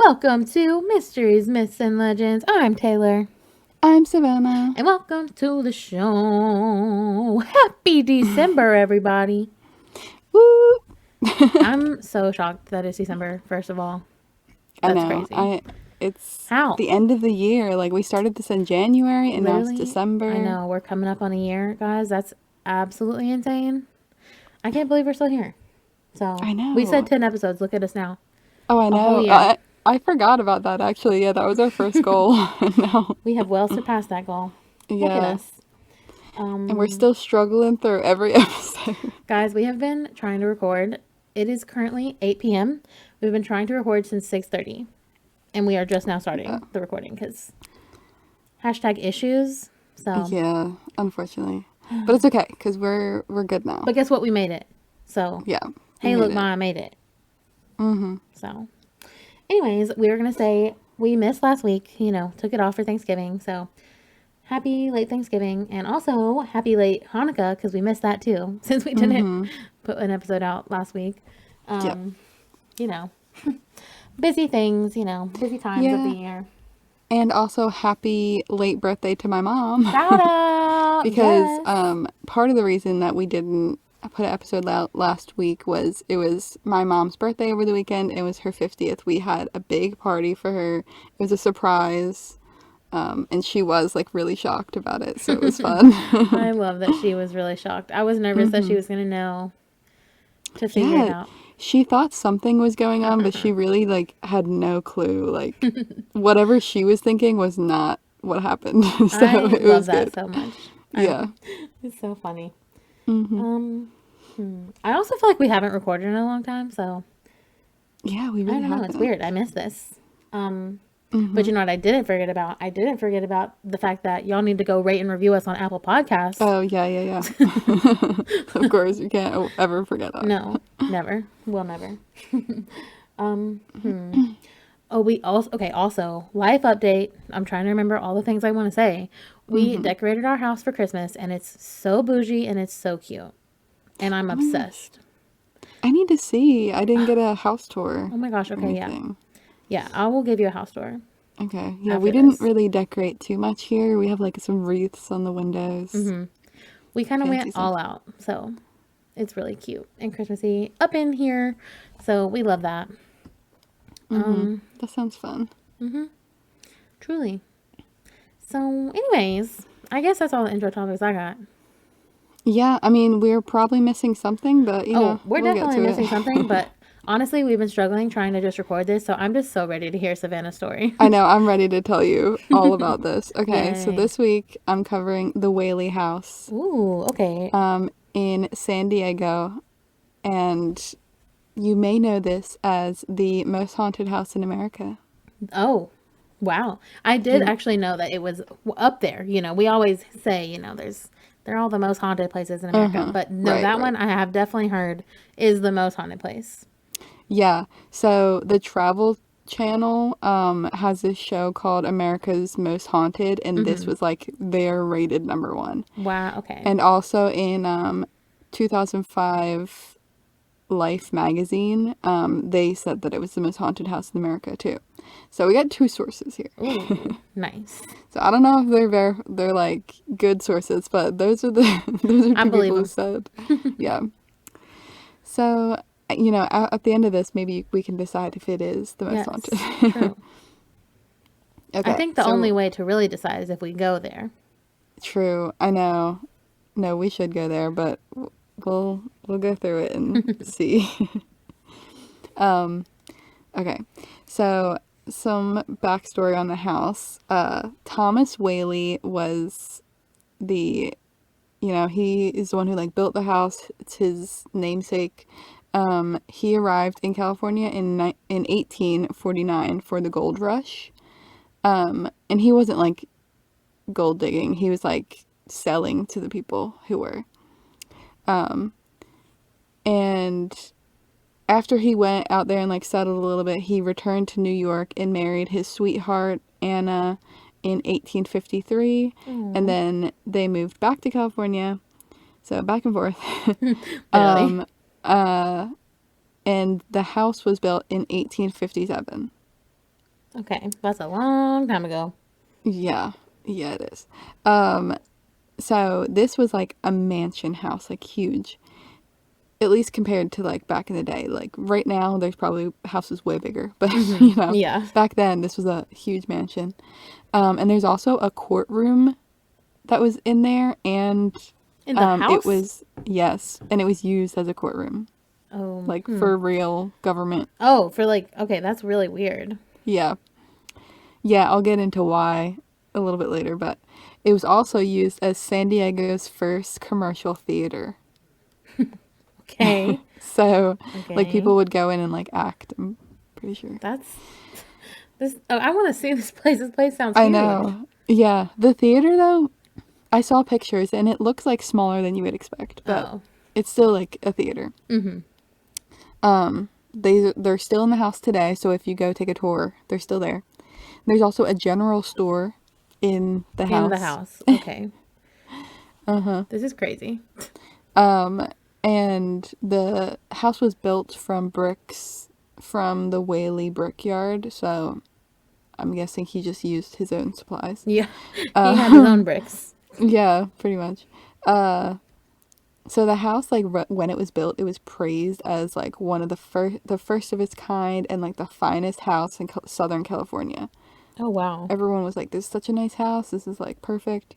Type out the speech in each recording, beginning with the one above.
Welcome to Mysteries, Myths, and Legends. I'm Taylor. I'm Savannah. And welcome to the show. Happy December, everybody. Woo! I'm so shocked that it's December, first of all. That's I know. crazy. It's How? the end of the year. Like, we started this in January, and now it's Literally, December. I know. We're coming up on a year, guys. That's absolutely insane. I can't believe we're still here. So, I know. we said 10 episodes. Look at us now. Oh, I A whole know. year. I forgot about that, actually. Yeah, that was our first goal. No. We have well surpassed that goal. Look at Yeah. us. And we're still struggling through every episode. Guys, we have been trying to record. It is currently 8 p.m. We've been trying to record since 6:30. And we are just now starting the recording because #issues. So Yeah, unfortunately. But it's okay, because we're good now. But guess what? We made it. So Yeah. hey, look, Ma, I made it. So anyways, we were gonna say we missed last week, took it off for Thanksgiving. So happy late Thanksgiving, and also happy late Hanukkah, because we missed that too, since we didn't put an episode out last week. Yep. Busy things, busy times of the year. And also happy late birthday to my mom. Shout out! Because yes. Part of the reason that we didn't put an episode out last week was it was my mom's birthday over the weekend. It was her 50th. We had a big party for her. It was a surprise. And she was like really shocked about it. So it was fun. I love that she was really shocked. I was nervous that she was going to know to figure it out. She thought something was going on, but she really like had no clue. Like whatever she was thinking was not what happened. So I it love was that good. so much. Yeah. It's so funny. I also feel like we haven't recorded in a long time, so Yeah, we really I don't know. haven't. It's weird. I miss this. But you know what I didn't forget about? I didn't forget about the fact that y'all need to go rate and review us on Apple Podcasts. Oh, yeah. Of course, you can't ever forget that. No, never. We'll never. Oh, we also, life update. I'm trying to remember all the things I want to say. We decorated our house for Christmas, and it's so bougie and it's so cute. And I'm obsessed. I need to see. I didn't get a house tour. Oh my gosh, okay, yeah. anything. Yeah, I will give you a house tour. Okay. Yeah, After we didn't this. really decorate too much here. We have like some wreaths on the windows. We kind of Fancy went all out, so it's really cute and Christmassy up in here. So we love that. That sounds fun. Truly. So, anyways, I guess that's all the intro topics I got. Yeah, I mean, we're probably missing something, but you know, we're we'll get definitely to missing it. something, but honestly, we've been struggling trying to just record this, so I'm just so ready to hear Savannah's story. I know, I'm ready to tell you all about this. Okay, so Yay. this week I'm covering the Whaley House Ooh, okay. in San Diego, and you may know this as the most haunted house in America. Oh, wow. I did actually know that it was up there. We always say, they're all the most haunted places in America. But no, Right. one I have definitely heard is the most haunted place. Yeah, so the Travel Channel has this show called America's Most Haunted, and this was like their rated number one. Wow, okay. And also in 2005 Life magazine, they said that it was the most haunted house in America too. So we got two sources here. Ooh, nice. So I don't know if they're like good sources, but those are two I believe people who them. said, yeah. So at the end of this, maybe we can decide if it is the most Yes, haunted. true. Okay. I think the only way to really decide is if we go there. True. I know. No, we should go there, but we'll go through it and see. Okay. So some backstory on the house. Thomas Whaley was he is the one who like built the house. It's his namesake. He arrived in California in 1849 for the gold rush. And he wasn't like gold digging. He was like selling to the people who were. And after he went out there and like settled a little bit, he returned to New York and married his sweetheart Anna in 1853. And then they moved back to California. So back and forth. Literally. And the house was built in 1857. Okay, that's a long time ago. Yeah, yeah, it is. So this was like a mansion house, like huge. At least compared to like back in the day. Like right now, there's probably houses way bigger, but Mm-hmm. you know, Yeah. back then this was a huge mansion. And there's also a courtroom that was in there, and In the it house? was, yes, and it was used as a courtroom, Oh, like for real government. Oh, for like, okay, that's really weird. Yeah, yeah, I'll get into why a little bit later, but it was also used as San Diego's first commercial theater. Okay. So, like, Okay. people would go in and like act. I'm pretty sure. That's this. Oh, I want to see this place. This place sounds I huge. know. Yeah, the theater though, I saw pictures and it looks like smaller than you would expect, but Oh. it's still like a theater. Mm-hmm. They're still in the house today, so if you go take a tour, they're still there. There's also a general store in the In the house. house. Okay. This is crazy. And the house was built from bricks from the Whaley brickyard, so I'm guessing he just used his own supplies. Yeah. He had his own bricks. Yeah, pretty much. So the house, like when it was built, it was praised as like one of the first of its kind, and like the finest house in Southern California. Oh, wow. Everyone was like, "This is such a nice house. This is like perfect."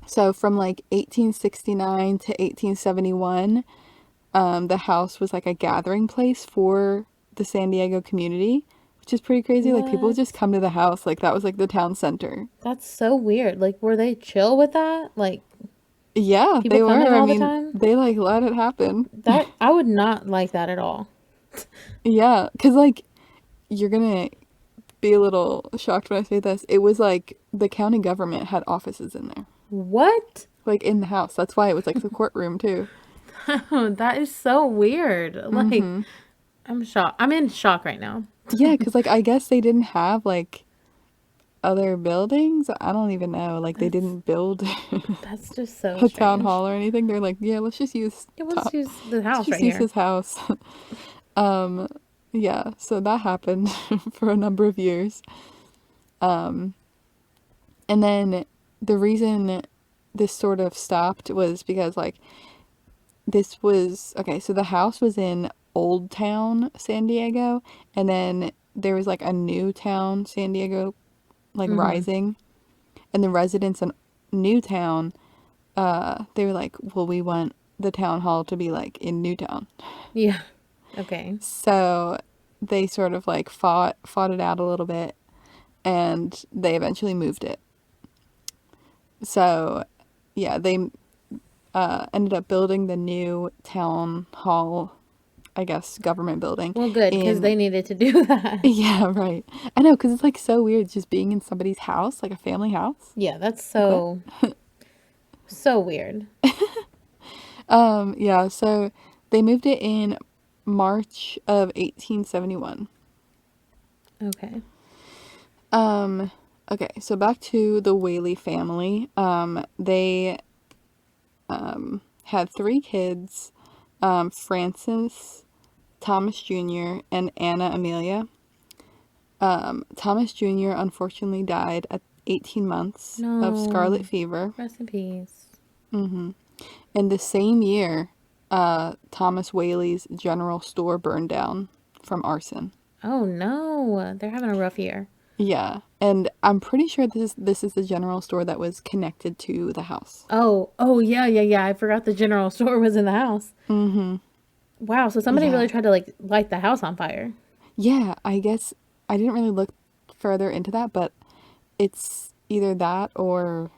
So from like 1869 to 1871, the house was like a gathering place for the San Diego community, which is pretty crazy. Like people would just What? come to the house. Like that was like the town center. That's so weird. Like, were they chill with that? Like, Yeah, people they coming were. I all the mean, time? they like let it happen. That, I would not like that at all. Yeah, because like you're gonna be a little shocked when I say this. It was like the county government had offices in there, What? like in the house. That's why it was like the courtroom too. That is so weird. Like, I'm shocked. I'm in shock right now. Yeah, because like I guess they didn't have like other buildings. I don't even know. Like they That's didn't build that's just so a town strange. hall or anything. They're like, yeah, let's just use Yeah, we'll just use the house right use here. his house. Yeah, so that happened for a number of years. And then the reason this sort of stopped was because like this was okay, so the house was in Old Town, San Diego, and then there was like a new town, San Diego, like rising, and the residents in Newtown, they were like, well, we want the town hall to be like in Newtown. Yeah. Okay. So they sort of like fought it out a little bit, and they eventually moved it. So yeah, they ended up building the new town hall, I guess, government building Well, good, because in. they needed to do that. Yeah, right. I know, because it's like so weird just being in somebody's house, like a family house. Yeah, that's Like what? so weird. Yeah, so they moved it in March of 1871. Okay. Okay, so back to the Whaley family. They had three kids, Francis, Thomas Jr., and Anna Amelia. Thomas Jr. unfortunately died at 18 months of scarlet No. fever. Rest in peace. In the same year, Thomas Whaley's general store burned down from arson. Oh no, they're having a rough year. Yeah, and I'm pretty sure this is the general store that was connected to the house. Oh yeah. I forgot the general store was in the house. Wow, so somebody Yeah. really tried to like light the house on fire. Yeah, I guess I didn't really look further into that, but it's either that or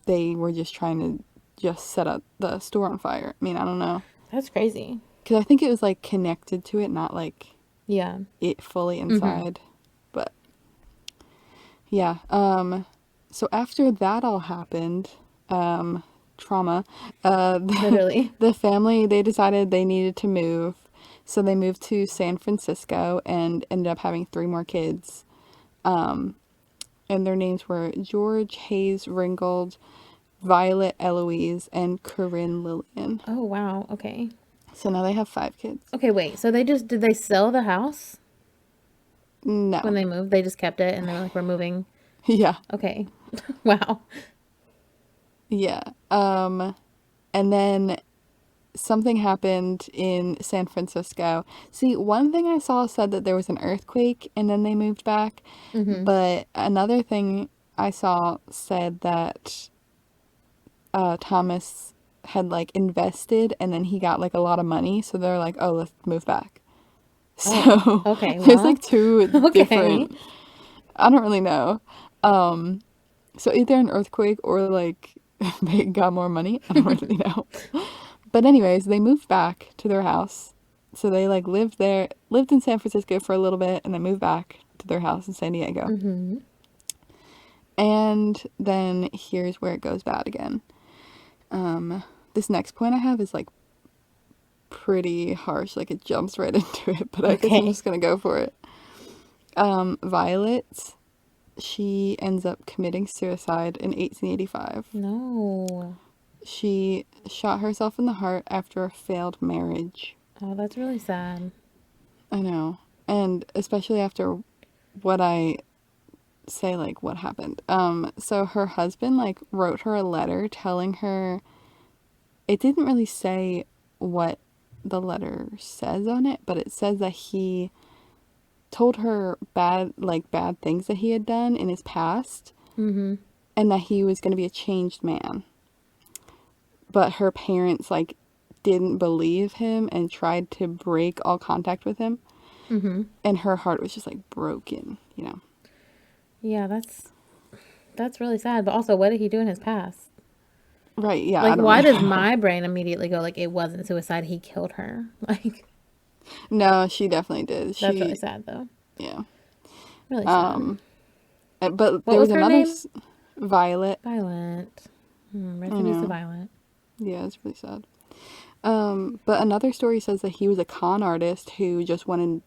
they were just trying to just set up the store on fire. I mean, I don't know. That's crazy. Because I think it was like connected to it, not like Yeah. it fully inside. But yeah. So after that all happened, trauma, Literally. the family, they decided they needed to move. So they moved to San Francisco and ended up having three more kids. And their names were George Hayes Ringgold, Violet Eloise, and Corinne Lillian. Oh wow. Okay. So now they have five kids. Okay, wait. So they just did they sell the house? when No. they moved? They just kept it and they were like, we're moving. Yeah. Okay. Wow. Yeah. And then something happened in San Francisco. See, one thing I saw said that there was an earthquake and then they moved back. Mm-hmm. But another thing I saw said that Thomas had like invested and then he got like a lot of money. So they're like, oh, let's move back. Oh, So okay. there's Well, like two okay. different, I don't really know. So either an earthquake or like they got more money. I don't really know. But anyways, they moved back to their house. So they like lived in San Francisco for a little bit and then moved back to their house in San Diego. Mm-hmm. And then here's where it goes bad again. This next point I have is like pretty harsh, like it jumps right into it, but I guess I'm Okay. just gonna go for it. Violet, she ends up committing suicide in 1885. No. She shot herself in the heart after a failed marriage. Oh, that's really sad. I know. And especially after what I say, like what happened. So her husband like wrote her a letter telling her, it didn't really say what the letter says on it, but it says that he told her bad things that he had done in his past Mm-hmm. and that he was going to be a changed man. But her parents like didn't believe him and tried to break all contact with him. Mm-hmm. And her heart was just like broken, you know. Yeah, that's really sad. But also, what did he do in his past? Right, yeah, I Like, don't why really does know. my brain immediately go like it wasn't suicide? He killed her. Like, No, she definitely did. that's really She, sad, though. yeah. Really sad. Um, but What there was was her another name? Violet. Violet. I Rest in peace to know. Violet. Yeah, it's really sad. But another story says that he was a con artist who just wanted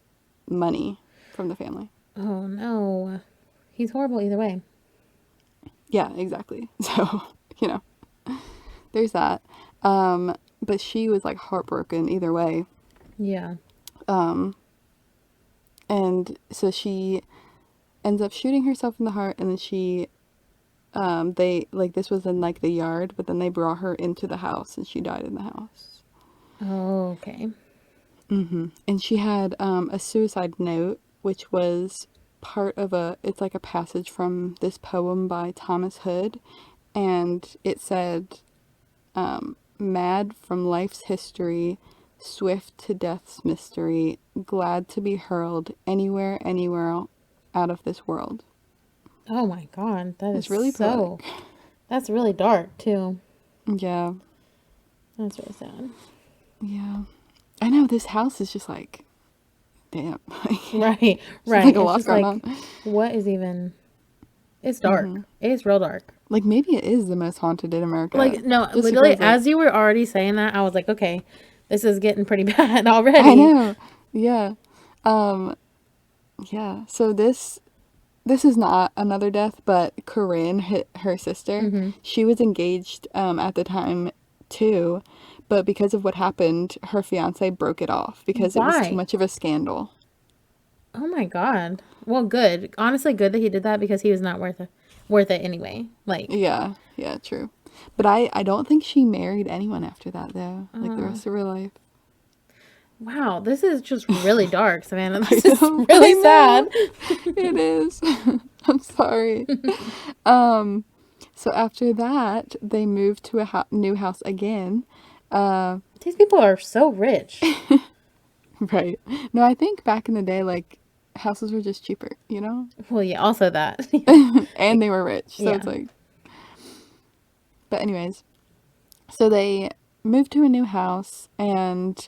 money from the family. Oh no, he's horrible either way. Yeah, exactly. So, you know, there's that. But she was like heartbroken either way. Yeah. And so she ends up shooting herself in the heart and then they like this was in like the yard, but then they brought her into the house and she died in the house. Oh, okay. And she had a suicide note, which was part of it's like a passage from this poem by Thomas Hood. And it said, mad from life's history, swift to death's mystery, glad to be hurled anywhere out of this world. Oh my God, that is It's really so. poetic. That's really dark too. Yeah. That's really sad. Yeah. I know this house is just like, damn. Right, There's right. like a It's lot just going like, on. what is even? It's dark. It's real dark. Like maybe it is the most haunted in America. Like no, Just literally, because like as you were already saying that, I was like, okay, this is getting pretty bad I already. know. Yeah. Um yeah. So this is not another death, but Corinne, her sister, Mm-hmm. she was engaged at the time too, but because of what happened, her fiance broke it off because it was too Why? much of a scandal. Oh my God. Well, good. Honestly, good that he did that because he was not worth it anyway. Like, Yeah, yeah, true. But I don't think she married anyone after that though, like the rest of her life. wow, this is just really dark, Savannah. I This is know, I really know. sad. It is. I'm sorry. Um, so after that, they moved to a new house again. These people are so rich. Right. No, I think back in the day, like houses were just cheaper, you know? Well, yeah, also that. And they were rich. So Yeah. it's like, but anyways, so they moved to a new house and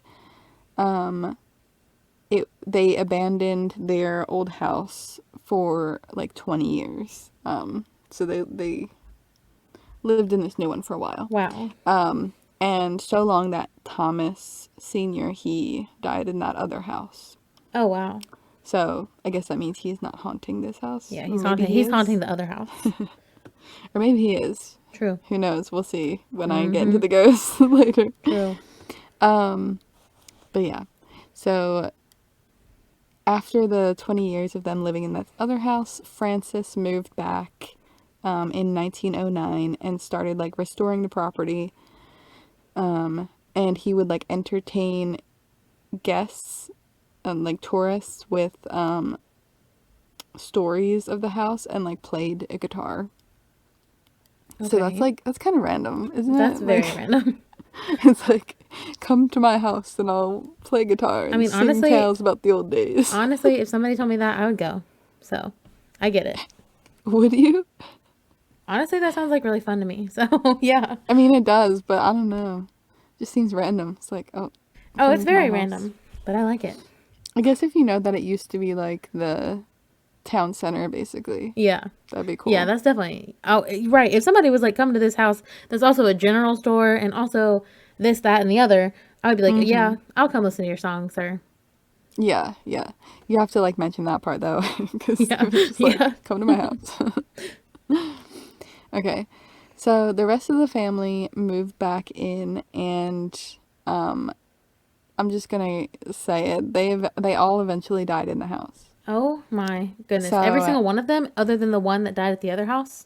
they abandoned their old house for like 20 years. So they lived in this new one for a while. Wow. And so long that Thomas Sr., he died in that other house. Oh, wow. So I guess that means he's not haunting this house. Yeah, Or he's maybe haunting. he He's is. haunting the other house. Or maybe he is. True. Who knows? We'll see when I get Mm-hmm. into the ghosts later. True. But yeah. So after the 20 years of them living in that other house, Francis moved back in 1909 and started like restoring the property. And he would like entertain guests and like tourists with stories of the house and like played a guitar. So Okay. that's kind of random, isn't That's it? very Like random. it's like come to my house and I'll play guitar I and mean, sing honestly, tales about the old days. honestly, if somebody told me that, I would go. So, I get it. Would you? Honestly, that sounds like really fun to me. So, yeah. I mean, it does, but I don't know. Just seems random. It's like, oh, Oh, it's coming to my very house. random, but I like it. I guess if you know that it used to be like the town center, basically, Yeah. that'd be Yeah, cool. that's definitely. Oh, right. If somebody was like, come to this house, there's also a general store and also this, that, and the other, I would be like, Mm-hmm. yeah, I'll come listen to your song, sir. Yeah, yeah. You have to like mention that part though, because Yeah. if it's just like, Yeah. come to my house. Okay. So the rest of the family moved back in, and um, I'm just gonna say it. They all eventually died in the house. Oh my goodness. Every So, single one of them, other than the one that died at the other house?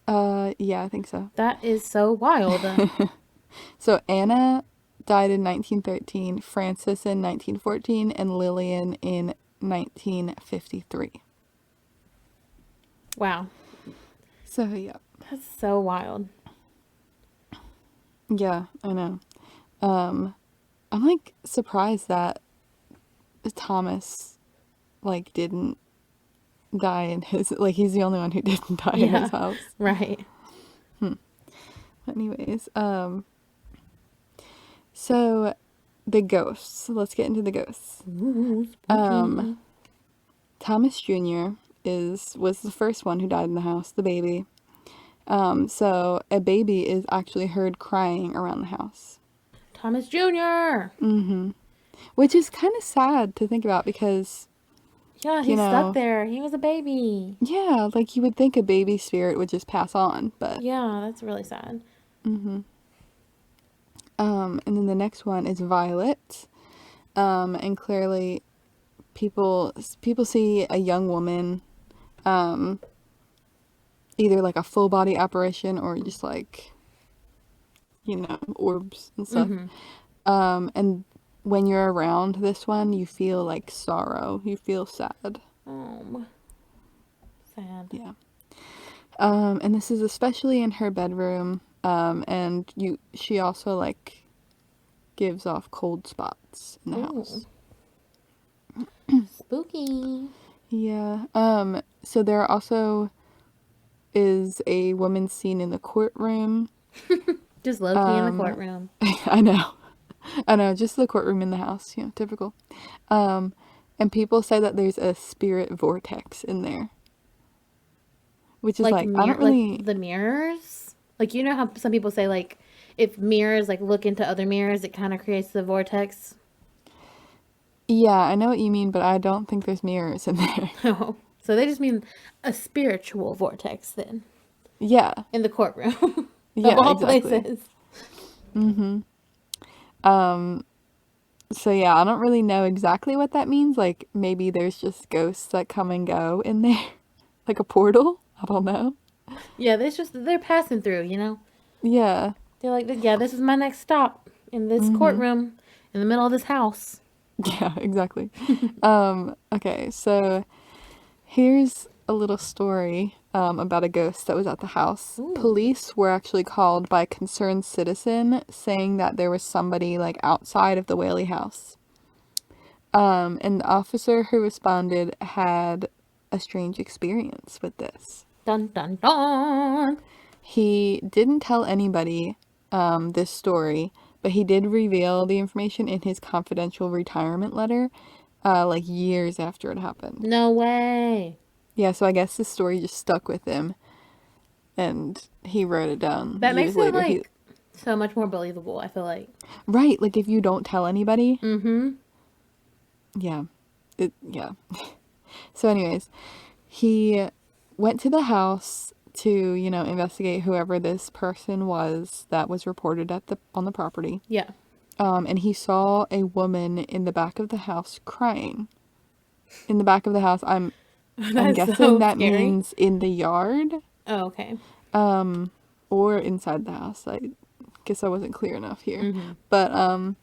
yeah, I think so. That is so wild. So Anna died in 1913, Francis in 1914, and Lillian in 1953. Wow. So yeah, That's so wild. yeah, I know. Um, I'm like surprised that Thomas like didn't die in his like he's the only one who didn't die in his Yeah. house. Right. Anyways, so the ghosts. Let's get into the ghosts. Ooh, Um, spooky. Thomas Jr. was the first one who died in the house, the baby. So a baby is actually heard crying around the house. Thomas Jr. Which is kind of sad to think about because, Yeah, you he's stuck know, there. He was a baby. yeah, like you would think a baby spirit would just pass on, but Yeah, that's really sad. and then the next one is Violet. And clearly people see a young woman, um, either like a full body apparition or just like, orbs and stuff. And when you're around this one, you feel like sorrow. You feel sad. Oh, sad. Yeah. And this is especially in her bedroom. And she also like gives off cold spots in the Ooh, house. spooky. Yeah. So there also is a woman seen in the courtroom. Just low key in the courtroom. I know. I know, just the courtroom in the house, typical. And people say that there's a spirit vortex in there. Which is Like like, I don't like really. the mirrors. Like you know how some people say like if mirrors like look into other mirrors, it kind of creates the vortex. Yeah, I know what you mean, but I don't think there's mirrors in there. Oh, so they just mean a spiritual vortex then Yeah, in the courtroom of yeah, all exactly. places. So yeah, I don't really know exactly what that means. Like, maybe there's just ghosts that come and go in there. Like a portal? I don't know. Yeah, they're passing through. Yeah. They're like, yeah, this is my next stop in this courtroom in the middle of this house. Yeah, exactly. Okay, so here's a little story about a ghost that was at the house. Ooh. Police were actually called by a concerned citizen saying that there was somebody like outside of the Whaley House. And the officer who responded had a strange experience with this. Dun dun dun. He didn't tell anybody this story, but he did reveal the information in his confidential retirement letter, like years after it happened. No way. Yeah, so I guess this story just stuck with him, and he wrote it down That makes years it later. like so much more believable, I feel like. Right, like if you don't tell anybody. Mm-hmm. Yeah, yeah. So, anyways, he went to the house to, investigate whoever this person was that was reported on the property. Yeah. And he saw a woman in the back of the house crying. In the back of the house, I'm That's guessing so that scary. means in the yard, Oh, okay. or inside the house. I guess I wasn't clear enough here. Mm-hmm. But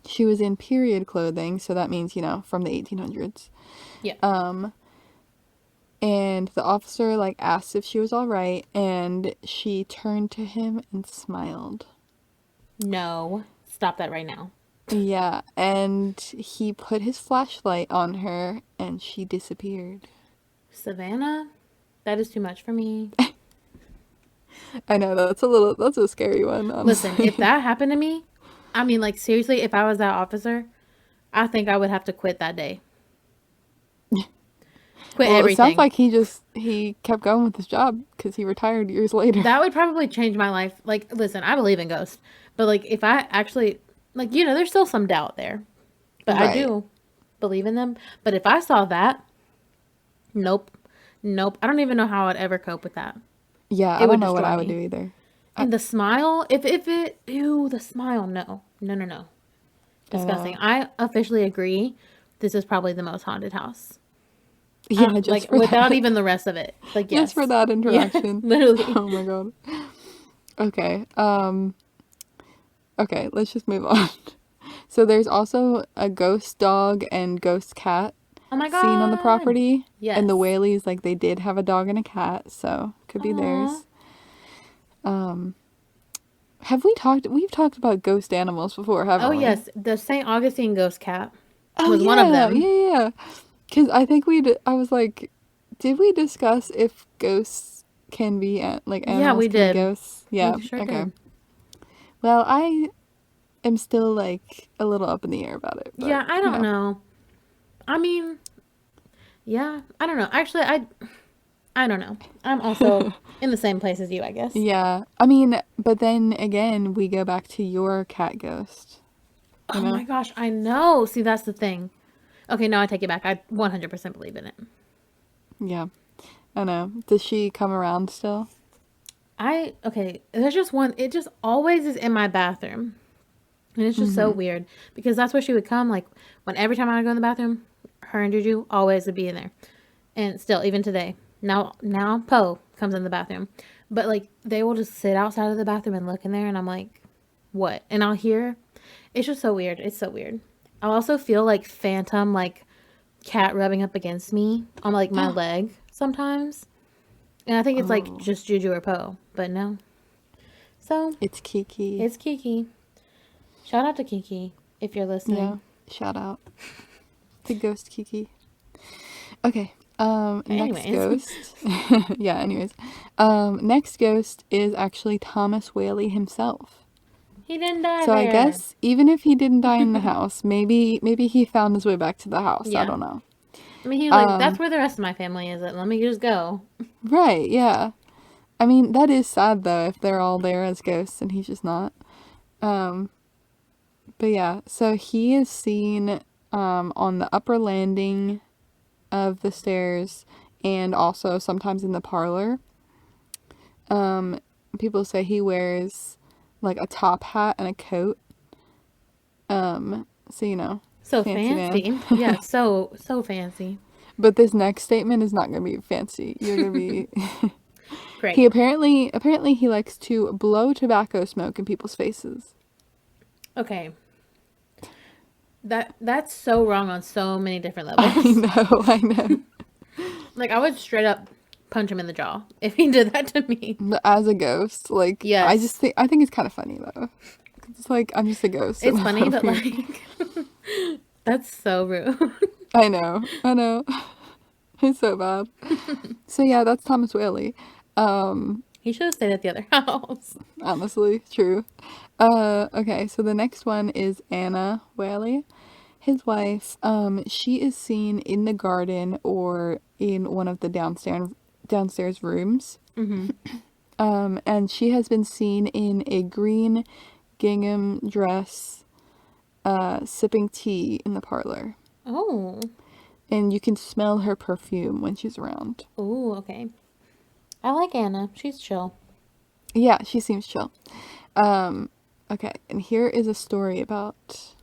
she was in period clothing, so that means, from the 1800s. Yeah. And the officer like asked if she was all right, and she turned to him and smiled. No. Stop that right now. Yeah, and he put his flashlight on her and she disappeared. Savannah? That is too much for me. I know that's a scary one, Listen, if honestly. that happened to me, I mean, like, seriously, if I was that officer, I think I would have to quit that day. Quit Well, it sounds everything. like he kept going with his job because he retired years later. That would probably change my life. Like, listen, I believe in ghosts, but like, if I actually, like, there's still some doubt there, but I Right. do believe in them. But if I saw that, nope, nope. I don't even know how I'd ever cope with that. Yeah, I It don't would know what destroy I would do me. either. I, And the smile, if it, ew, the smile, no, no, no, no, I disgusting. know. I officially agree. This is probably the most haunted house. Yeah, Like just for without that. even the rest of it. Like Just for yes, that yeah, interaction. literally. Oh my god. Okay. Okay, let's just move on. So there's also a ghost dog and ghost cat Oh my seen on the god. property. And the Yes. Whaleys, like, they did have a dog and a cat, so could be Aw. theirs. Um, we've talked about ghost animals before, Oh haven't we? yes, the St. Augustine ghost cat Oh was one of yeah, them. yeah, yeah. Because I think I was like, did we discuss if ghosts can be, like, Yeah, animals we can be did. ghosts? Yeah, We sure okay. did. Well, I am still, like, a little up in the air about it, but, Yeah, I don't know. I mean, yeah, I don't know. Actually, I don't know. I'm also in the same place as you, I guess. Yeah. I mean, but then again, we go back to your cat ghost, you Oh my know? gosh, I know. See, that's the thing. Okay, no, I take it back. I 100% believe in it. Yeah. I know. Does she come around still? Okay, there's just one, it just always is in my bathroom. And it's just so Mm-hmm. weird because that's where she would come. Like, when every time I go in the bathroom, her and Juju always would be in there. And still, even today, now Poe comes in the bathroom. But like, they will just sit outside of the bathroom and look in there. And I'm like, what? And I'll hear, it's just so weird. It's so weird. I'll also feel like phantom, like cat rubbing up against me on like my leg sometimes. And I think it's like Oh, just Juju or Poe, but no. So it's Kiki. it's Kiki. Shout out to Kiki if you're Yeah. listening. Shout out to Ghost Kiki. Okay. Okay, Next anyways, ghost. Yeah, anyways. Next ghost is actually Thomas Whaley himself. he didn't die So I there. guess even if he didn't die in the house, maybe he found his way back to the house. I Yeah. don't know. I mean, he was like, that's Um, where the rest of my family is at. Let me just go. right, yeah. I mean, that is sad though if they're all there as ghosts and he's just not. Um, but yeah, so he is seen on the upper landing of the stairs and also sometimes in the parlor. Um, People say he wears like a top hat and a coat. So So fancy man. fancy. Yeah, so fancy. But this next statement is not going to be fancy. You're going to be Great. He apparently he likes to blow tobacco smoke in people's faces. Okay. That's so wrong on so many different I levels. know, I know. Like, I would straight up punch him in the jaw if he did that to me. But as a ghost, like Yes. I think it's kind of funny though. It's like I'm just a ghost in It's my funny, but room. like that's so rude. I know. I know. It's so bad. So yeah, that's Thomas Whaley. He should have stayed at the other house. Honestly, true. Okay, so the next one is Anna Whaley. His wife, she is seen in the garden or in one of the downstairs rooms. Mm-hmm. And she has been seen in a green gingham dress, sipping tea in the parlor. Oh. And you can smell her perfume when she's around. Oh, okay. I like Anna. She's chill. Yeah, she seems chill. Okay, and here is a story about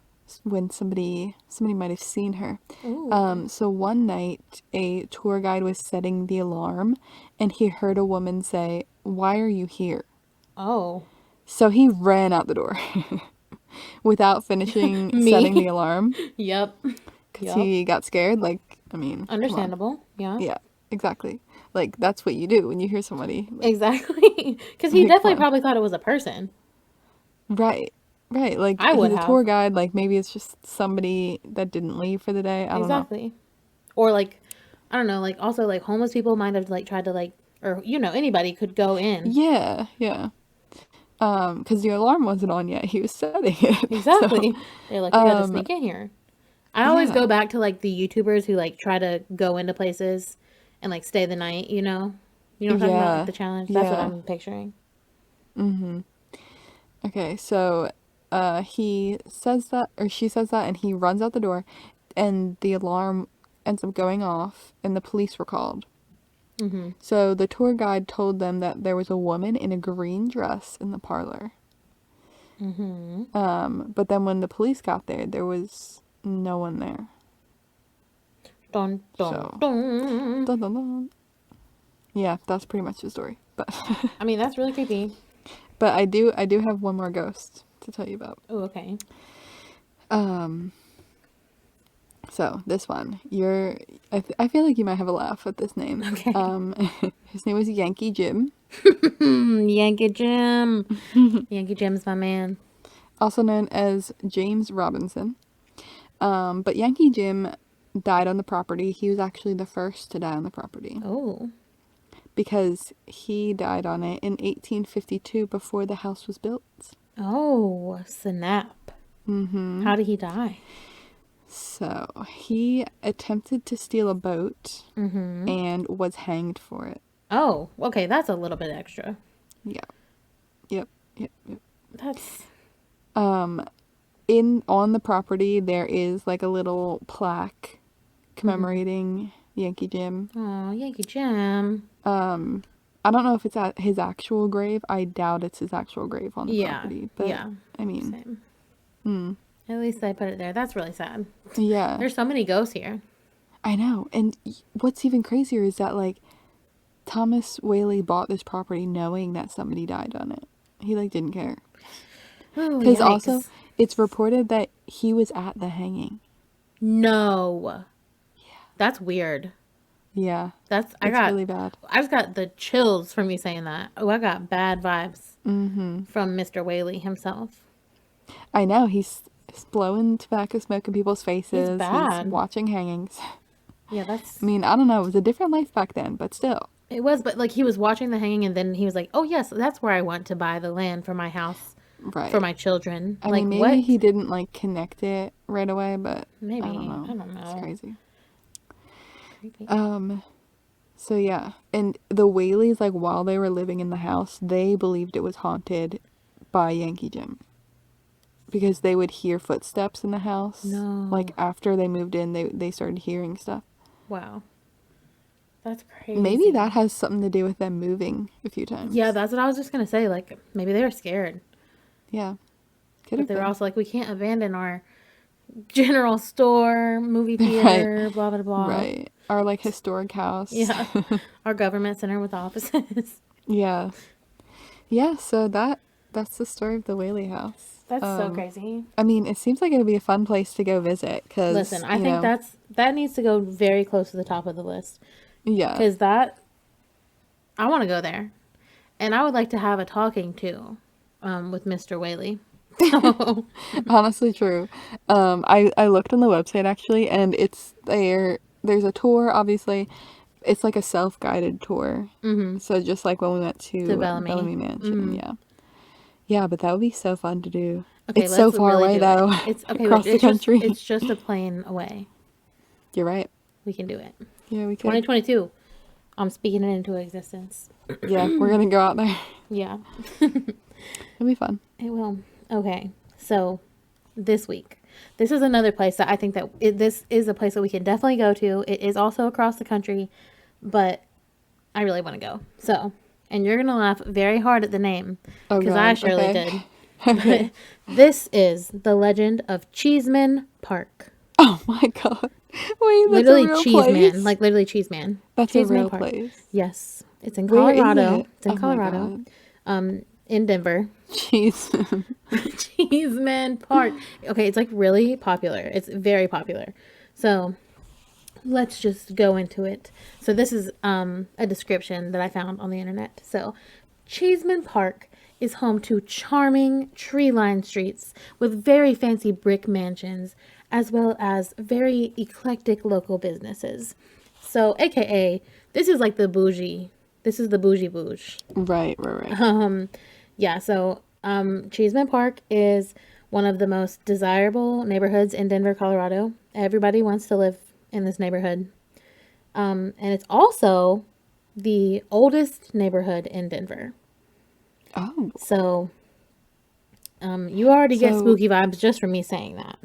when somebody might have seen her. Ooh. So one night, a tour guide was setting the alarm, and he heard a woman say, "Why are you here?" Oh. So he ran out the door without finishing setting the Me? alarm Yep. because Yep. he got scared. Like, I mean, come on. Understandable. Yeah. Yeah, exactly. Like, that's what you do when you hear somebody. Like, Exactly. Because he like, come definitely on. probably thought it was a person. Right. Right. Like, I he's would a have. tour guide. Like, maybe it's just somebody that didn't leave for the day. I don't know. Exactly. Or like, I don't know, like also like homeless people might have like tried to like, or anybody could go in. Yeah. Yeah. Because the alarm wasn't on yet. He was setting it. So, Exactly. They're like, we got to um, sneak in here. I always yeah. go back to like the YouTubers who like try to go into places and like stay the night, you know? You know what I'm talking about? Like Yeah. the challenge. That's what Yeah. I'm picturing. Mm-hmm. Okay. So, he says that, or she says that, and he runs out the door, and the alarm ends up going off, and the police were called. Mm-hmm. So the tour guide told them that there was a woman in a green dress in the parlor. Mm-hmm. But then when the police got there, there was no one there. Dun, dun, So, dun. dun, dun, dun. Yeah, that's pretty much the story. But I mean, that's really creepy. but I do have one more ghost to tell you about. Oh, okay. Um, so this one, I feel like you might have a laugh at this name. Okay. His name was Yankee Jim, Yankee Jim. Yankee Jim's my man. also known as James Robinson. But Yankee Jim died on the property. He was actually the first to die on the property Oh. because he died on it in 1852 before the house was built. Oh, snap. Mm-hmm. How did he die? So he attempted to steal a boat Mm-hmm. and was hanged for it. Oh, okay, that's a little bit extra. Yeah. Yep. Yep. Yep. That's On the property there is like a little plaque commemorating Yankee Jim. oh, Yankee Jim. I don't know if it's at his actual grave. I doubt it's his actual grave on the Yeah, property. But yeah, I mean, same. At least I put it there. That's really sad. yeah, There's so many ghosts here. I know. And what's even crazier is that like Thomas Whaley bought this property knowing that somebody died on it. He like didn't care. Oh, Because also yikes. it's reported that he was at the hanging. No. That's weird. Yeah, I it's got, really bad. I just got the chills from you saying that. Oh, I got bad vibes from Mr. Whaley himself. I know he's blowing tobacco smoke in people's faces. He's bad. watching hangings. Yeah, that's, I mean, I don't know. It was a different life back then, but still. it was, but like he was watching the hanging and then he was like, oh, yes, that's where I want to buy the land for my house, for Right. my children. I Like, mean, maybe what? he didn't like connect it right away, but Maybe. I don't I know. don't It's know. crazy. Creepy. So yeah, and the Whaleys, like while they were living in the house, they believed it was haunted by Yankee Jim because they would hear footsteps in the house. No. Like after they moved in, they started hearing stuff. Wow. That's crazy. Maybe that has something to do with them moving a few times. Yeah, that's what I was just going to say. Like, maybe they were scared. Yeah. Could But have they were been. also like, we can't abandon our general store, movie Right. theater, blah, blah, blah. Right. Our like historic house. Yeah. Our government center with offices. Yeah. Yeah, so that's the story of the Whaley House. That's so crazy. I mean, it seems like it would be a fun place to go visit because Listen, I think that needs to go very close to the top of the list. yeah. Because I want to go there. And I would like to have a talking to with Mr. Whaley. Honestly true. I looked on the website actually and it's there's a tour obviously. It's like a self-guided tour. Mm-hmm. So just like when we went to Bellamy. Mansion, yeah. Yeah, but that would be so fun to do. Okay, It's so let's far really away do though. it. It's okay. Across Wait, the country. it's just a plane away. You're right. We can do it. Yeah, we could. 2022. I'm speaking it into existence. Yeah, we're gonna go out there. Yeah, It'll be fun. it will. Okay, so this week, this is another place that I think that this is a place that we can definitely go to. It is also across the country, but I really want to go. So, and you're gonna laugh very hard at the name Oh because God. I surely Okay. did. Okay. This is the legend of Cheeseman Park. Oh my God. Wait, that's a Literally real Cheeseman, place? like literally Cheeseman. That's a Cheeseman real Park. place. Yes, it's in Where is Colorado. it? It's in Oh my Colorado, God. in Denver. Jeez. Cheeseman Park. Okay, it's like really popular. It's very popular. So let's just go into it. So this is a description that I found on the internet. So Cheeseman Park is home to charming tree-lined streets with very fancy brick mansions as well as very eclectic local businesses. So aka this is like the bougie. This is the bougie bouge. Right. Yeah, so Cheeseman Park is one of the most desirable neighborhoods in Denver, Colorado. Everybody wants to live in this neighborhood. And it's also the oldest neighborhood in Denver. Oh, So you already get so spooky vibes just from me saying that.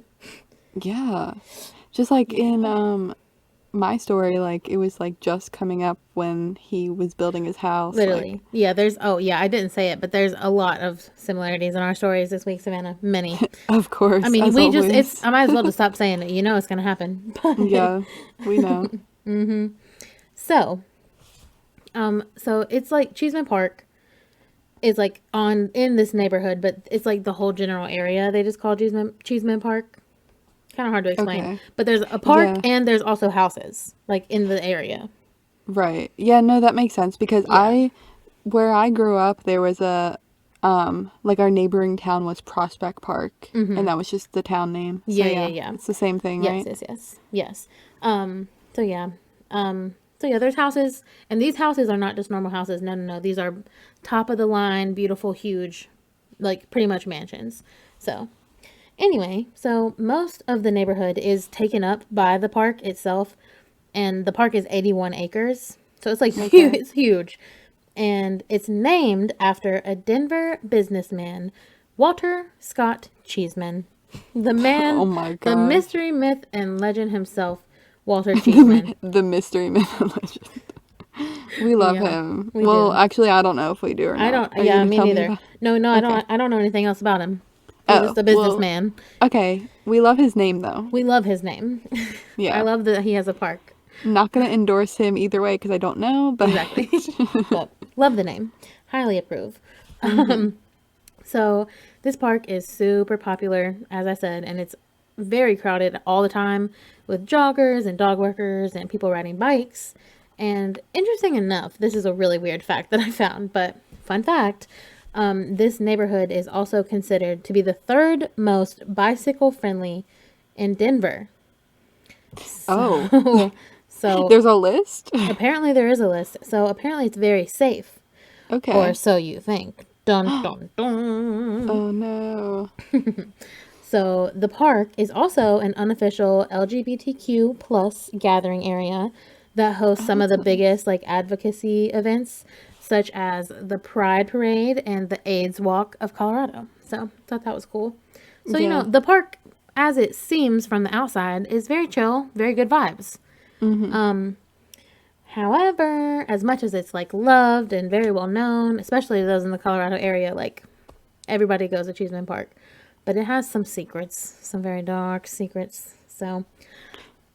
yeah. Just like in my story, like it was like just coming up when he was building his house. Like, Literally. Yeah, I didn't say it, but there's a lot of similarities in our stories this week, Savannah. Many. of I course, mean, as always. I might as well just stop saying it. You know it's going to happen. Yeah, we know. So, so it's like Cheeseman Park is like in this neighborhood, but it's like the whole general area. They just call Cheeseman Park. Kind of hard to explain. Okay. But there's a park Yeah. and there's also houses like in the area. Right. Yeah, no, that makes sense because Yeah. where I grew up, there was like our neighboring town was Prospect Park, and that was just the town name. So Yeah. it's the same thing, Yes, right? yes. So yeah. So yeah, there's houses, and these houses are not just normal houses. No. These are top of the line, beautiful, huge, like pretty much mansions. So anyway, so most of the neighborhood is taken up by the park itself, and the park is 81 acres. So it's like huge, Okay. it's huge. And it's named after a Denver businessman, Walter Scott Cheeseman. The Oh man, my the gosh. mystery myth and legend himself, Walter Cheeseman. The mystery myth and legend. We love Yeah, him. we Well, do. actually, I don't know if we do or I not. don't, Are you yeah, gonna me tell me neither. about? No, Okay. I don't know anything else about him. He's Oh, just a well, businessman. okay. We love his name though. We love his name. I Yeah. love that he has a park. Not gonna endorse him either way because I don't know, but Exactly. But love the name. Highly approve. So this park is super popular, as I said, and it's very crowded all the time with joggers and dog workers and people riding bikes. And interesting enough, this is a really weird fact that I found, but fun fact, this neighborhood is also considered to be the third most bicycle friendly in Denver. oh, So, so there's a list. apparently there is a list. So apparently it's very safe, or Okay. so you think. Dun dun dun. Oh no. So the park is also an unofficial LGBTQ plus gathering area that hosts Oh, some of that's the nice. biggest like advocacy events, such as the Pride Parade and the AIDS Walk of Colorado. So I thought that was cool. So Yeah. the park, as it seems from the outside, is very chill, very good vibes. However, as much as it's like loved and very well known, especially those in the Colorado area, like everybody goes to Cheeseman Park, but it has some secrets, some very dark secrets. So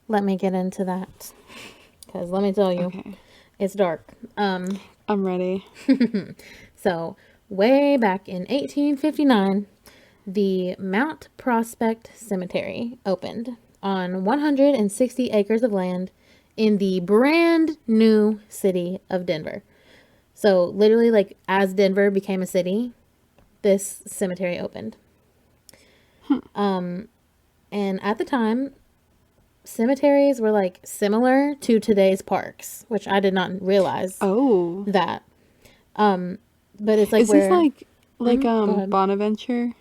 let me get into that, because let me tell you, Okay. it's dark. I'm ready. So way back in 1859, the Mount Prospect Cemetery opened on 160 acres of land in the brand new city of Denver. So literally, like as Denver became a city, this cemetery opened. And at the time, cemeteries were like similar to today's parks, which I did not realize Oh. that. But it's like Is this where, like go ahead. Bonaventure?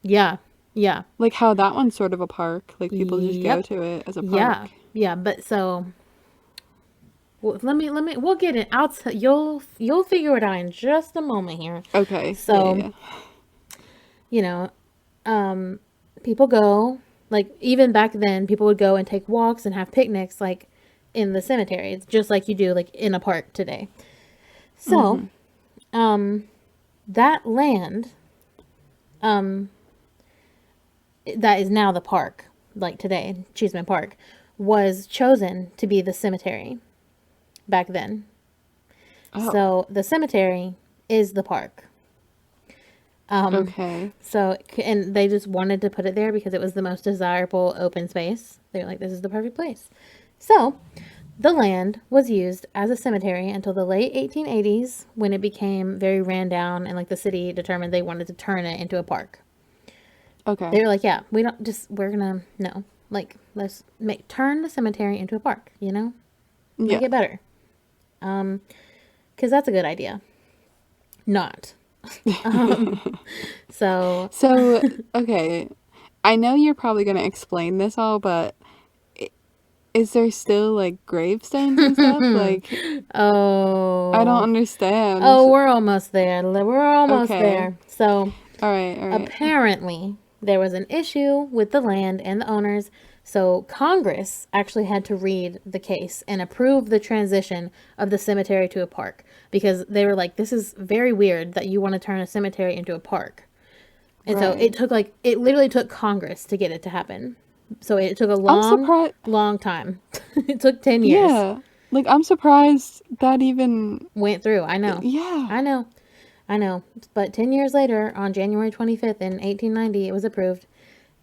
Yeah, yeah, Like how that one's sort of a park. Like people just go yep, to it as a yeah, park. yeah. But so we'll get it out. You'll figure it out in just a moment here. Okay. So Yeah. you know, people go, like even back then people would go and take walks and have picnics like in the cemetery. It's just like you do like in a park today. So that land that is now the park, like today, Cheeseman Park, was chosen to be the cemetery back then. Oh. So the cemetery is the park. Okay. So, and they just wanted to put it there because it was the most desirable open space. They were like, this is the perfect place. So, the land was used as a cemetery until the late 1880s when it became very ran down and like the city determined they wanted to turn it into a park. Okay. They were like, yeah, we're gonna, no. Like, let's turn the cemetery into a park, you know? Make Yeah. it better. Because that's a good idea. Not. So, So, okay. I know you're probably going to explain this all, but is there still like gravestones and stuff? Like, I don't oh, understand. oh, we're almost there. We're almost Okay. there. So, All right. All right. apparently, there was an issue with the land and the owners. So, Congress actually had to read the case and approve the transition of the cemetery to a park because they were like, this is very weird that you want to turn a cemetery into a park. And so Right. it literally took Congress to get it to happen. So it took a I'm surprised. long time. It took 10 years. Yeah. Like, I'm surprised that even. Went through. I know. Yeah. I know. I know. But 10 years later, on January 25th in 1890, it was approved.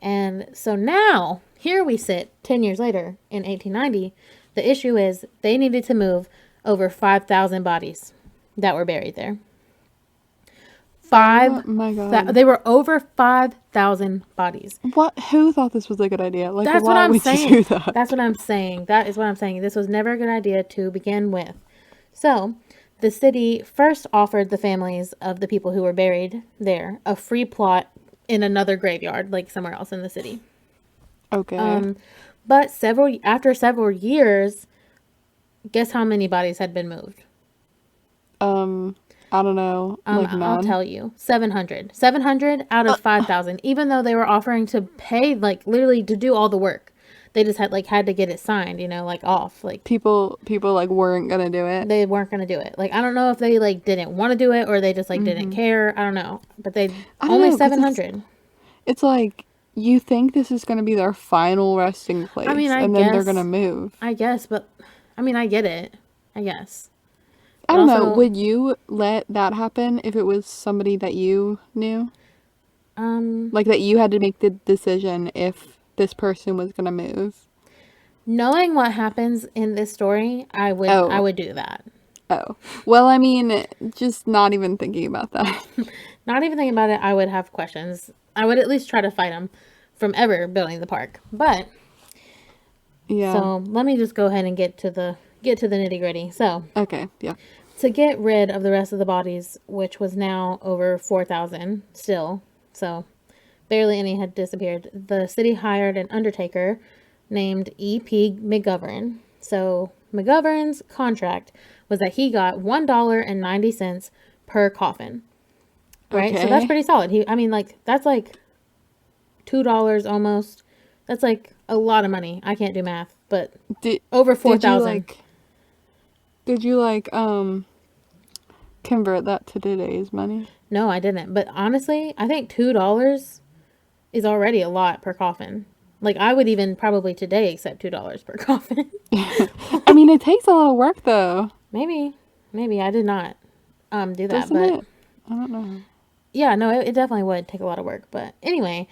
And so now, here we sit 10 years later in 1890. The issue is they needed to move over 5,000 bodies that were buried there. Oh my God. They were over 5,000 bodies. What? Who thought this was a good idea? Like, That's what why I'm would saying. you do that? That's what I'm saying. That is what I'm saying. This was never a good idea to begin with. So, the city first offered the families of the people who were buried there a free plot in another graveyard, like somewhere else in the city. Okay. But after several years, guess how many bodies had been moved? I don't know. Like, I'll none. tell you. 700. 700 out of 5,000. Even though they were offering to pay, like, literally to do all the work. They just had to get it signed, you know, like, off. Like, People like weren't gonna do it. they weren't going to do it. Like, I don't know if they, like, didn't want to do it or they just, like, didn't care. I don't know. But I don't only know, 'cause 700. it's like you think this is gonna be their final resting place, I mean, and then they're gonna move. I guess, but, I mean, I get it. I guess. I But don't know. also, Would you let that happen if it was somebody that you knew? Like that you had to make the decision if this person was gonna move? knowing what happens in this story, I Oh, would do that. oh. Well, I mean, just not even thinking about that. Not even thinking about it, I would have questions. I would at least try to fight them from ever building the park. But Yeah. so let me just go ahead and get to the nitty gritty. So Okay. Yeah. to get rid of the rest of the bodies, which was now over 4,000 still, so barely any had disappeared, the city hired an undertaker named E.P. McGovern. So McGovern's contract was that he got $1.90 per coffin. Right? So that's Okay. pretty solid. That's like $2 almost. That's like a lot of money. I can't do math, but Did over did you 4,000. like did you like convert that to today's money? No, I didn't. But honestly, I think $2 is already a lot per coffin. Like I would even probably today accept $2 per coffin. I mean, it takes a lot of work though, maybe I did not do that, doesn't but it? I don't know. yeah, no, it definitely would take a lot of work. But anyway,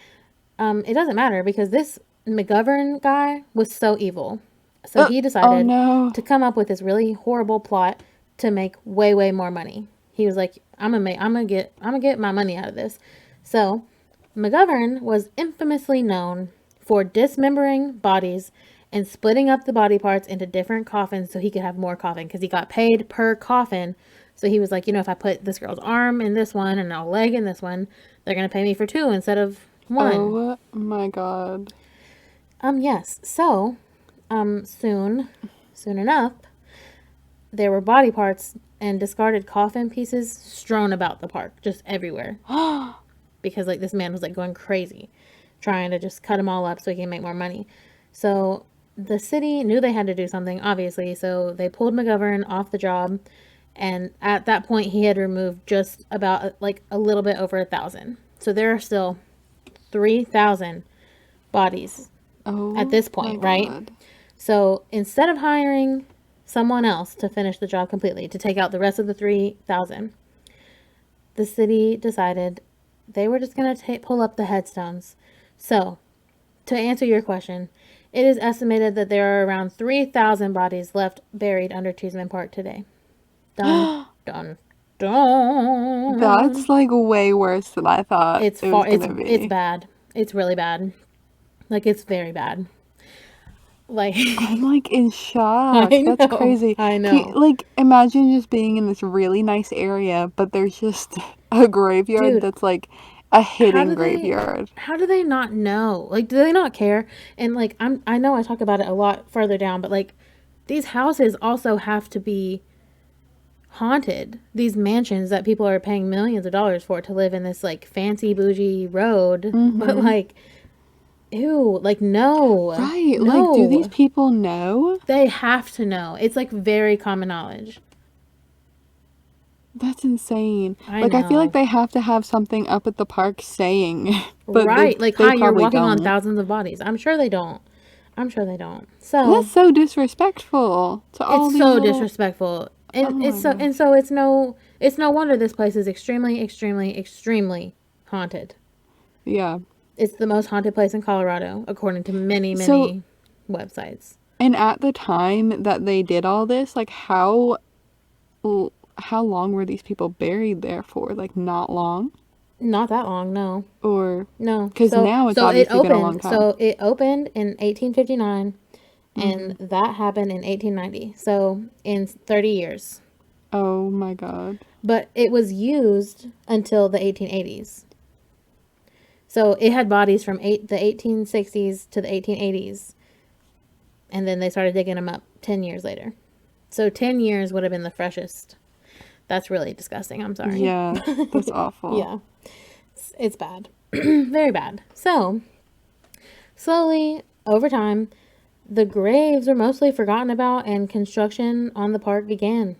it doesn't matter because this McGovern guy was so evil. So he Oh decided no. to come up with this really horrible plot to make way more money. He was like, I'm gonna get my money out of this. So McGovern was infamously known for dismembering bodies and splitting up the body parts into different coffins so he could have more coffin because he got paid per coffin. So he was like, if I put this girl's arm in this one and a leg in this one, they're gonna pay me for 2 instead of 1. Oh my God. Yes. So, soon enough, there were body parts and discarded coffin pieces strewn about the park, just everywhere. Because like this man was like going crazy, trying to just cut them all up so he can make more money. So the city knew they had to do something, obviously. So they pulled McGovern off the job, and at that point he had removed just about like a little bit over 1,000. So there are still 3,000 bodies at this my point, right? God. So instead of hiring someone else to finish the job completely, to take out the rest of the 3,000, the city decided they were just going to pull up the headstones. So, to answer your question, it is estimated that there are around 3,000 bodies left buried under Cheeseman Park today. Dun, dun, dun. That's like way worse than I thought It's it was far. gonna It's be. bad. It's really bad. Like, it's very bad. Like, I'm like in shock. I That's know. crazy. I know. Like, imagine just being in this really nice area, but there's just a graveyard Dude, that's like a how hidden do they graveyard. how do they not know? Like, do they not care? And like, I know I talk about it a lot further down, but like, these houses also have to be haunted. These mansions that people are paying millions of dollars for to live in this like fancy bougie road, but Mm-hmm. like, ew, like no, Right. Like, do these no. people know? They have to know. It's like very common knowledge. That's insane. I Like, I feel like know. they have to have something up at the park saying, but Right. Like, they hi, you're probably walking on don't. thousands of bodies. I'm sure they don't. I'm sure they don't. And that's So, so disrespectful to all it's these so little. disrespectful. Oh And my gosh. it's no wonder this place is extremely, extremely, extremely haunted. Yeah. It's the most haunted place in Colorado, according to many, So, many websites. and at the time that they did all this, like, how long were these people buried there for? Like, not long? Not that long, no. Or, No. because now it's obviously been a long time. So it opened in 1859 Mm-hmm. and that happened in 1890. So in 30 years. Oh my God. But it was used until the 1880s. So it had bodies from the 1860s to the 1880s. And then they started digging them up 10 years later. So 10 years would have been the freshest. That's really disgusting. I'm sorry. Yeah, that's awful. Yeah. It's bad. Very bad. So, slowly, over time, the graves were mostly forgotten about and construction on the park began.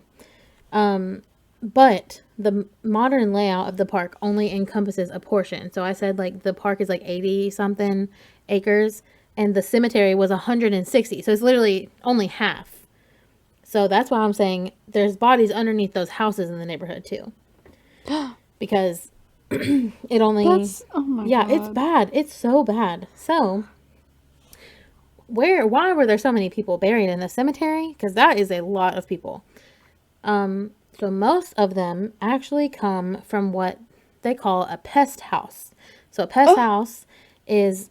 But the modern layout of the park only encompasses a portion. So I said like the park is like 80 something acres and the cemetery was 160. So it's literally only half. So that's why I'm saying there's bodies underneath those houses in the neighborhood too. Because it only That's, oh my yeah, it's God. bad. It's so bad. So why were there so many people buried in the cemetery? Because that is a lot of people. So most of them actually come from what they call a pest house. So a pest Oh, house is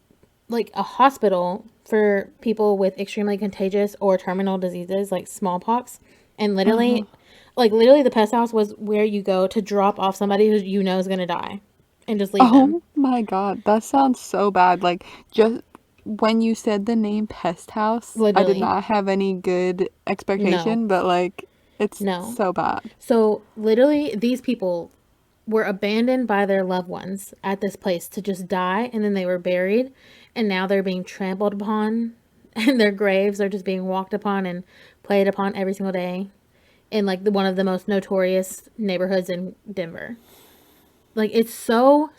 like a hospital for people with extremely contagious or terminal diseases like smallpox. And uh-huh. literally the pest house was where you go to drop off somebody who you know is going to die and just leave them. Oh my God. That sounds so bad. Like, just when you said the name Pest House, I did Literally. not have any good No. expectation, but like, it's No. so bad. So literally these people were abandoned by their loved ones at this place to just die and then they were buried and now they're being trampled upon and their graves are just being walked upon and played upon every single day in like one of the most notorious neighborhoods in Denver. Like it's so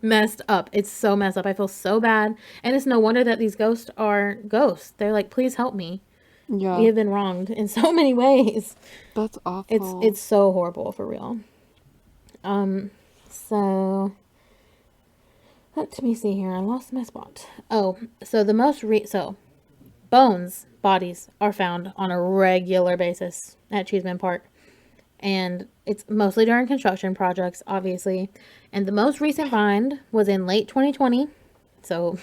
messed up. It's so messed up. I feel so bad and it's no wonder that these ghosts are ghosts. They're like please help me. We Yeah, have been wronged in so many ways. that's It's awful. so horrible for real. So let me see here. I lost my spot. Oh, so bones, bodies are found on a regular basis at Cheeseman Park. And it's mostly during construction projects, obviously. And the most recent find was in late 2020. So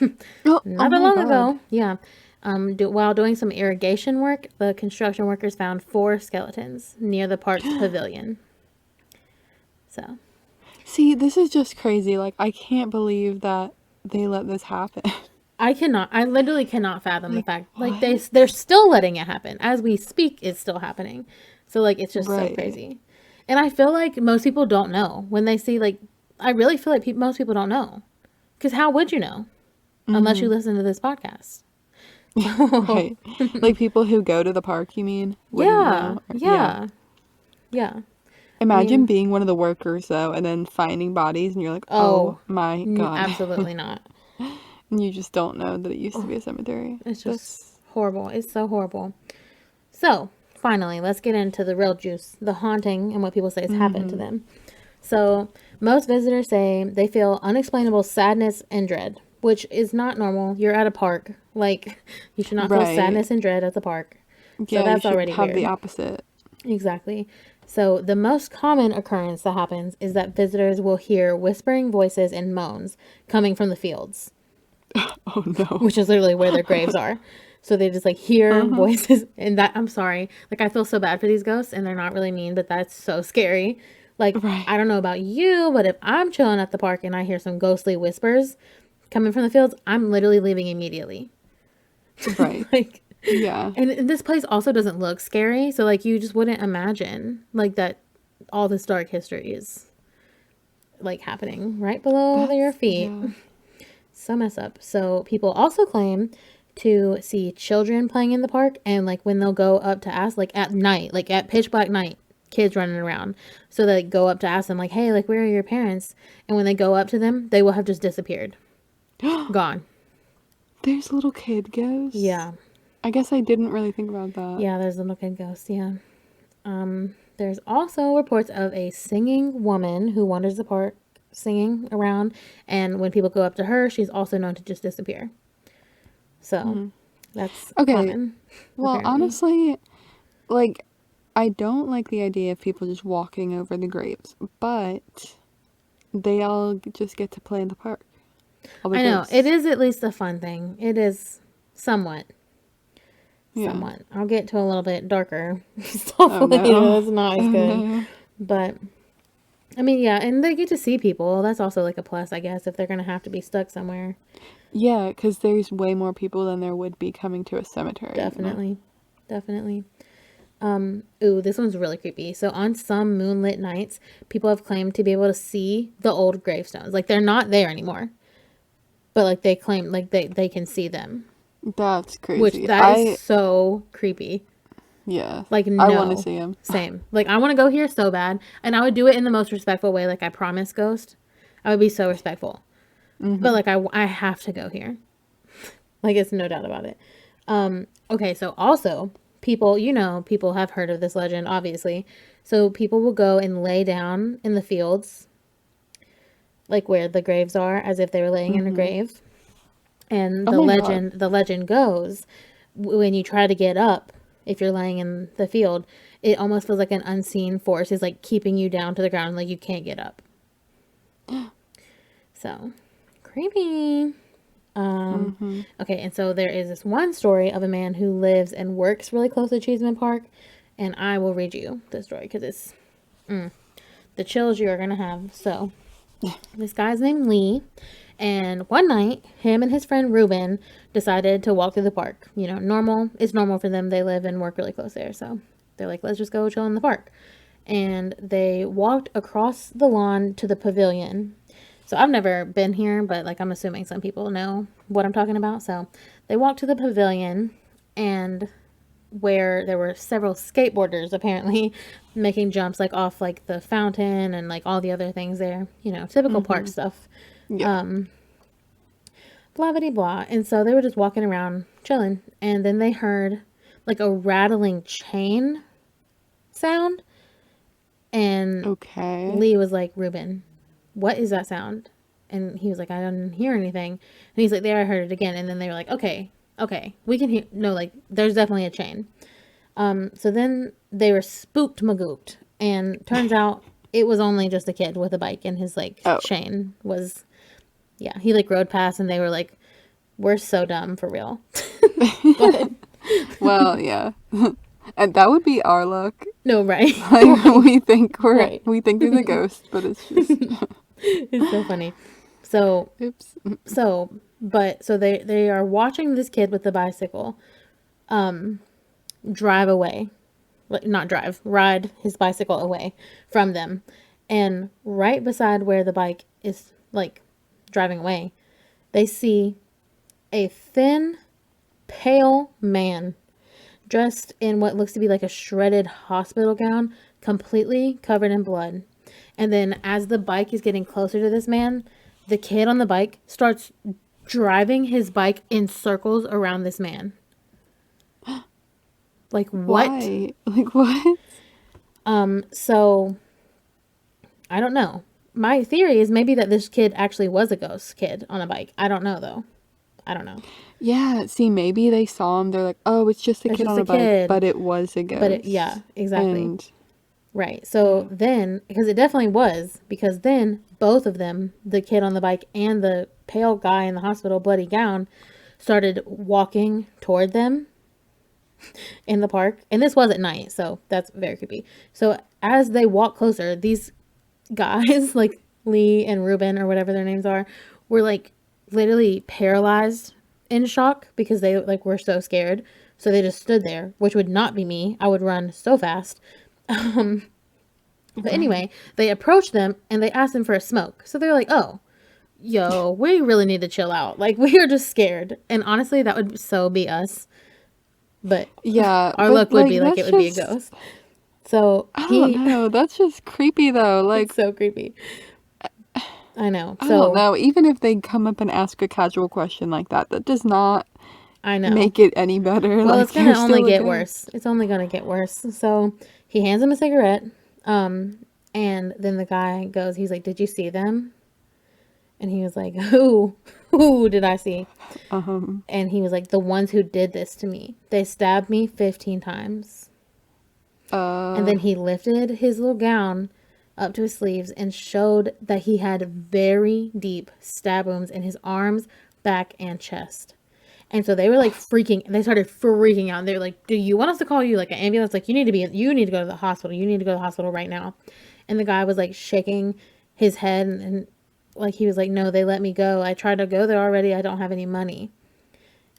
Oh not that my long God. ago. Yeah. While doing some irrigation work, the construction workers found 4 skeletons near the park's pavilion. So See, this is just crazy. Like, I can't believe that they let this happen. I literally cannot fathom the Like, fact like what? they're still letting it happen as we speak. It's still happening, so like it's just so Right. crazy, and I feel like most people don't know when they see like I really feel like most people don't know because how would you know unless you Mm-hmm. listen to this podcast? So Right. Like, people who go to the park, you mean, wouldn't yeah, know? Yeah. yeah, yeah. Imagine being one of the workers, though, and then finding bodies, and you're like, oh my God. absolutely not. And you just don't know that it used to be a cemetery. It's just horrible. It's so horrible. So, finally, let's get into the real juice, the haunting and what people say has happened to them. So, most visitors say they feel unexplainable sadness and dread, which is not normal. You're at a park. Like, you should not feel sadness and dread at the park. Yeah, so that's you should already have weird. the opposite. Exactly. So, the most common occurrence that happens is that visitors will hear whispering voices and moans coming from the fields. Oh no. Which is literally where their graves are. So they just like hear voices, and that, I'm sorry, like I feel so bad for these ghosts, and they're not really mean, but that's so scary. Like, I don't know about you, but if I'm chilling at the park and I hear some ghostly whispers coming from the fields, I'm literally leaving immediately. Right. Like, yeah. And this place also doesn't look scary, so like you just wouldn't imagine like that all this dark history is like happening right below your feet. Yeah. So messed up. So people also claim to see children playing in the park, and like when they'll go up to ask, like at night, like at pitch black night, kids running around. So they go up to ask them like, hey, like where are your parents? And when they go up to them, they will have just disappeared. Gone. There's little kid ghosts. Yeah. I guess I didn't really think about that. Yeah, there's little kid ghosts, yeah. There's also reports of a singing woman who wanders the park singing around, and when people go up to her, she's also known to just disappear. So that's common. Well, apparently. honestly, like, I don't like the idea of people just walking over the graves, but they all just get to play in the park. I know, it is at least a fun thing. It is somewhat. Somewhat. I'll get to a little bit darker stuff later. That's not as good. But I mean, yeah, and they get to see people. That's also like a plus, I guess, if they're gonna have to be stuck somewhere. Yeah, because there's way more people than there would be coming to a cemetery. Definitely. Definitely. Ooh, this one's really creepy. So on some moonlit nights, people have claimed to be able to see the old gravestones. Like they're not there anymore. But like they claim like they can see them. That's crazy. Which that is so creepy. Yeah. Like, no. I want to see him. Same. Like, I want to go here so bad. And I would do it in the most respectful way. Like, I promise, Ghost. I would be so respectful. But, like, I have to go here. Like, it's no doubt about it. Okay, so also, people, people have heard of this legend, obviously. So, people will go and lay down in the fields. Like, where the graves are, as if they were laying in a grave. And the legend goes, when you try to get up, if you're laying in the field, it almost feels like an unseen force is like keeping you down to the ground, like you can't get up. So creepy. Okay, and so there is this one story of a man who lives and works really close to Cheeseman Park, and I will read you the story because it's the chills you are gonna have. So this guy's named Lee. And one night, him and his friend Ruben decided to walk through the park. Normal. It's normal for them. They live and work really close there. So they're like, let's just go chill in the park. And they walked across the lawn to the pavilion. So I've never been here, but like I'm assuming some people know what I'm talking about. So they walked to the pavilion, and where there were several skateboarders apparently making jumps like off like the fountain and like all the other things there. Typical park stuff. Yeah. Blah blah blah. And so they were just walking around chilling, and then they heard like a rattling chain sound, and Lee was like, Ruben, what is that sound? And he was like, I didn't hear anything. And he's like, there, I heard it again. And then they were like, okay, we can hear. No, like there's definitely a chain. So then they were spooked magooped, and turns out it was only just a kid with a bike, and his like chain was. Yeah, he like rode past, and they were like, we're so dumb for real. Well, yeah. And that would be our luck. No, right. Like, we think we think there's a ghost, but it's just it's so funny. So oops. So they are watching this kid with the bicycle drive away. Like ride his bicycle away from them. And right beside where the bike is like driving away, they see a thin, pale man dressed in what looks to be like a shredded hospital gown, completely covered in blood. And then as the bike is getting closer to this man, the kid on the bike starts driving his bike in circles around this man. Like, what? Why? Like, what? So I don't know. My theory is maybe that this kid actually was a ghost kid on a bike. I don't know though. I don't know. Yeah, see, maybe they saw him. They're like, oh, it's just a It's kid just on a a bike, kid. but it was a ghost. Yeah, exactly. And Right. So then, because it definitely was, because then both of them, the kid on the bike and the pale guy in the hospital, bloody gown, started walking toward them in the park. And this was at night, so that's very creepy. So as they walk closer, these guys, like Lee and Ruben or whatever their names are, were like literally paralyzed in shock because they like were so scared. So they just stood there, which would not be me. I would run so fast. But anyway, they approached them and they asked them for a smoke. So they're like, oh, yo, we really need to chill out. Like, we are just scared. And honestly, that would so be us. But yeah, our but, luck would like, be like it that's would be a just- ghost. So I don't know. That's just creepy, though. Like, it's so creepy. I know. I So don't know. Even if they come up and ask a casual question like that, that does not I know. make it any better. Well, like, it's gonna you're only still a get ghost. worse. It's only gonna get worse. So he hands him a cigarette. And then the guy goes, he's like, "Did you see them?" And he was like, "Who? Who did I see?" And he was like, "The ones who did this to me. They stabbed me 15 times." And then he lifted his little gown up to his sleeves and showed that he had very deep stab wounds in his arms, back, and chest. And so they were like they started freaking out. They were like, "Do you want us to call you like an ambulance? Like you need to go to the hospital. You need to go to the hospital right now." And the guy was like shaking his head and like he was like, "No, they let me go. I tried to go there already. I don't have any money."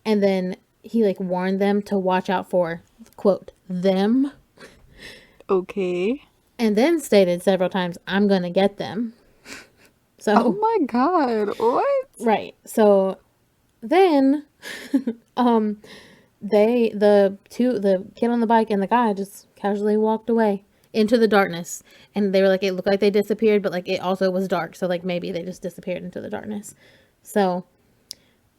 And then he like warned them to watch out for, quote, them. Okay. And then stated several times, "I'm going to get them." So, Oh my god. What? right. So then, the kid on the bike and the guy just casually walked away into the darkness. And they were like, it looked like they disappeared, but like it also was dark. So like maybe they just disappeared into the darkness. So,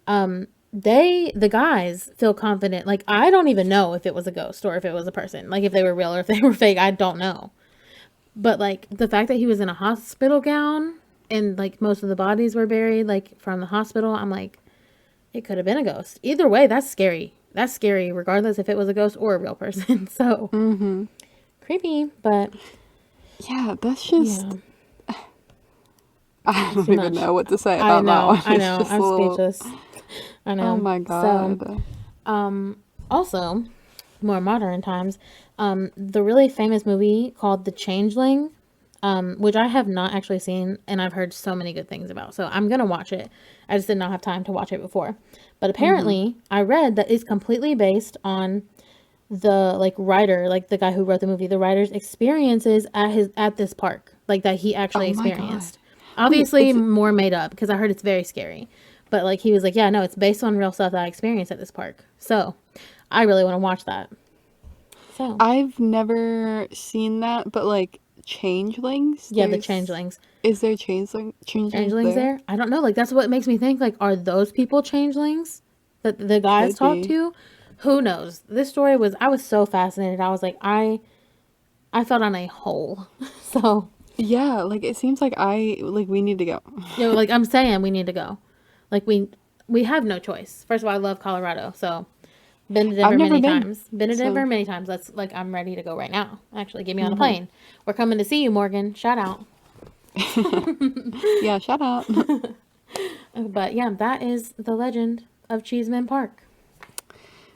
the guys feel confident. Like, I don't even know if it was a ghost or if it was a person. Like, if they were real or if they were fake, I don't know. But, like, the fact that he was in a hospital gown and, like, most of the bodies were buried, like, from the hospital, I'm like, it could have been a ghost. Either way, that's scary. That's scary, regardless if it was a ghost or a real person. So, creepy, but... Yeah, that's just... Yeah. I don't too even much. know what to say I about that know, one. I It's know. just a I'm little- speechless. I know. Oh my god. So, also, more modern times, the really famous movie called The Changeling, which I have not actually seen, and I've heard so many good things about. So I'm gonna watch it. I just did not have time to watch it before. But apparently, I read that it's completely based on the like writer, like the guy who wrote the movie, the writer's experiences at this park, like that he actually Oh my experienced. God. Obviously, is it- more made up because I heard it's very scary. But like he was like, yeah, no, it's based on real stuff that I experienced at this park. So I really want to watch that. So I've never seen that, but like changelings. yeah, the There's- changelings. Is there changelings Changelings there? I don't know. Like that's what makes me think. Like, are those people changelings that the guys Could talked be. to? Who knows? This story was. I was so fascinated. I was like, I felt on a hole. So Yeah, like it seems like we need to go. you know, like I'm saying, we need to go. Like we have no choice. First of all, I love Colorado, so been to Denver I've never many been, times. Been to so- Denver many times. I'm ready to go right now. Actually, get me on a plane. We're coming to see you, Morgan. Shout out. Yeah, shout out. But yeah, that is the legend of Cheeseman Park.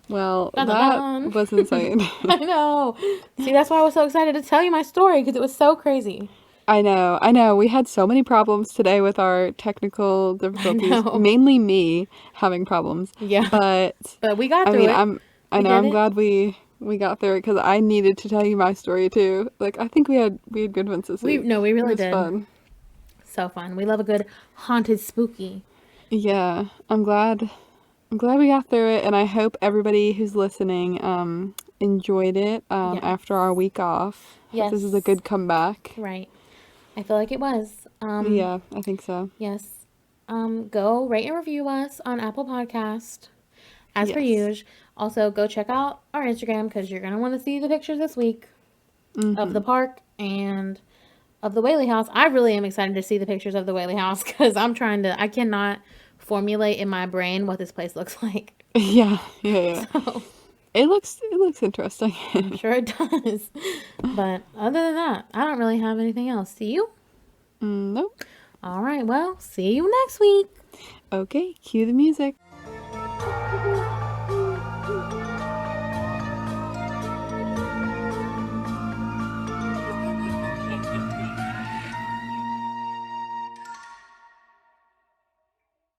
Well, Dun-dun-dun. that was insane. I know. See, that's why I was so excited to tell you my story because it was so crazy. I know. We had so many problems today with our technical difficulties. know. Mainly me having problems. Yeah. But But we got I through mean, it. I know did I'm it. glad we got through it because I needed to tell you my story too. Like I think we had good ones this week. We really It was did. fun. So fun. We love a good haunted spooky. Yeah, I'm glad I'm glad we got through it, and I hope everybody who's listening enjoyed it Yeah. after our week off. Hope this is a Yes. good comeback. Right. I feel like it was. Yeah, I think so. Yes. Go rate and review us on Apple Podcast. As per Yes. usual. Also, go check out our Instagram because you're gonna want to see the pictures this week of the park and of the Whaley House. I really am excited to see the pictures of the Whaley House because I cannot formulate in my brain what this place looks like. Yeah, yeah, yeah. So It looks interesting. I'm sure it does. But other than that, I don't really have anything else. See you? Nope. All right. Well, see you next week. Okay, cue the music.